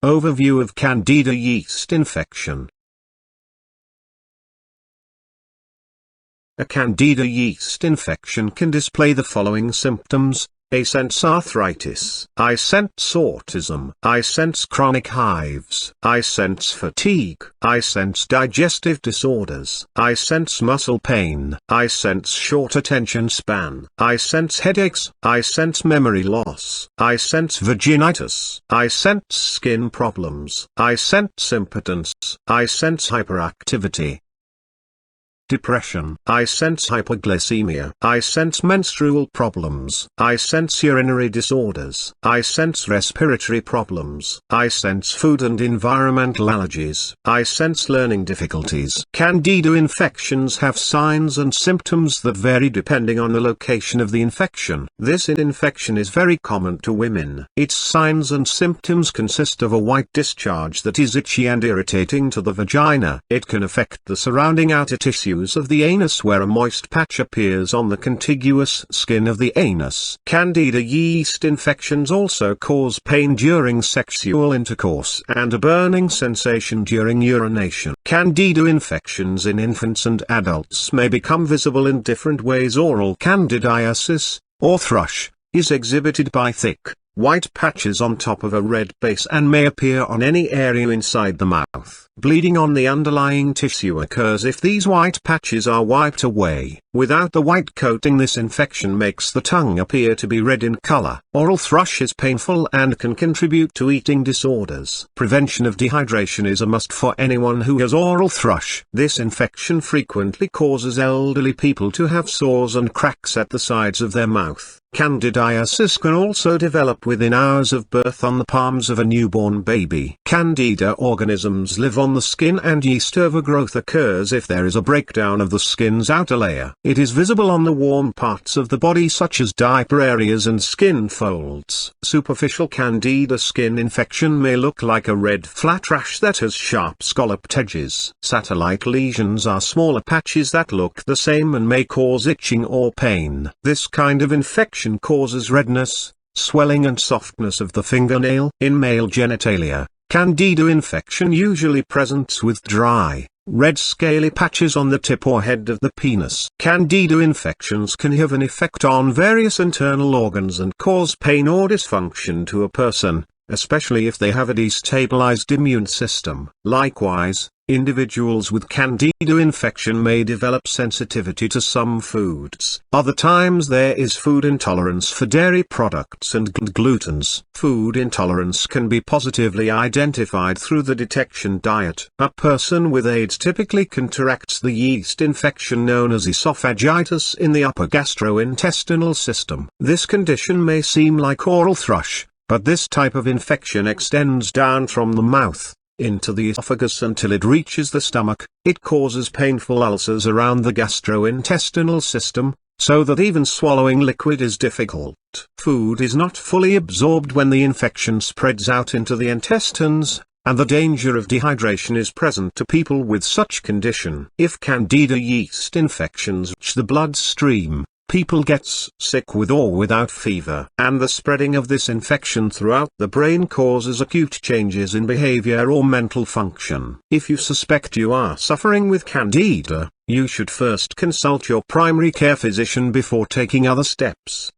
Overview of Candida yeast infection. A Candida yeast infection can display the following symptoms: A sense arthritis, I sense autism, I sense chronic hives, I sense fatigue, I sense digestive disorders, I sense muscle pain, I sense short attention span, I sense headaches, I sense memory loss, I sense vaginitis, I sense skin problems, I sense impotence, I sense hyperactivity. Depression, I sense hypoglycemia, I sense menstrual problems, I sense urinary disorders, I sense respiratory problems, I sense food and environmental allergies, I sense learning difficulties. Candida infections have signs and symptoms that vary depending on the location of the infection. This infection is very common to women. Its signs and symptoms consist of a white discharge that is itchy and irritating to the vagina. It can affect the surrounding outer tissue of the anus, where a moist patch appears on the contiguous skin of the anus. Candida yeast infections also cause pain during sexual intercourse and a burning sensation during urination. Candida infections in infants and adults may become visible in different ways. Oral candidiasis, or thrush, is exhibited by thick, white patches on top of a red base and may appear on any area inside the mouth. Bleeding on the underlying tissue occurs if these white patches are wiped away. Without the white coating, this infection makes the tongue appear to be red in color. Oral thrush is painful and can contribute to eating disorders. Prevention of dehydration is a must for anyone who has oral thrush. This infection frequently causes elderly people to have sores and cracks at the sides of their mouth. Candidiasis can also develop within hours of birth on the palms of a newborn baby. Candida organisms live on the skin, and yeast overgrowth occurs if there is a breakdown of the skin's outer layer. It is visible on the warm parts of the body such as diaper areas and skin folds. Superficial Candida skin infection may look like a red flat rash that has sharp scalloped edges. Satellite lesions are smaller patches that look the same and may cause itching or pain. This kind of infection causes redness, swelling and softness of the fingernail. In male genitalia, Candida infection usually presents with dry, red scaly patches on the tip or head of the penis. Candida infections can have an effect on various internal organs and cause pain or dysfunction to a person, especially if they have a destabilized immune system. Likewise, individuals with Candida infection may develop sensitivity to some foods. Other times there is food intolerance for dairy products and glutens. Food intolerance can be positively identified through the detection diet. A person with AIDS typically contracts the yeast infection known as esophagitis in the upper gastrointestinal system. This condition may seem like oral thrush, but this type of infection extends down from the mouth into the esophagus until it reaches the stomach. It causes painful ulcers around the gastrointestinal system, so that even swallowing liquid is difficult. Food is not fully absorbed when the infection spreads out into the intestines, and the danger of dehydration is present to people with such condition. If Candida yeast infections reach the bloodstream, people gets sick with or without fever. And the spreading of this infection throughout the brain causes acute changes in behavior or mental function. If you suspect you are suffering with Candida, you should first consult your primary care physician before taking other steps.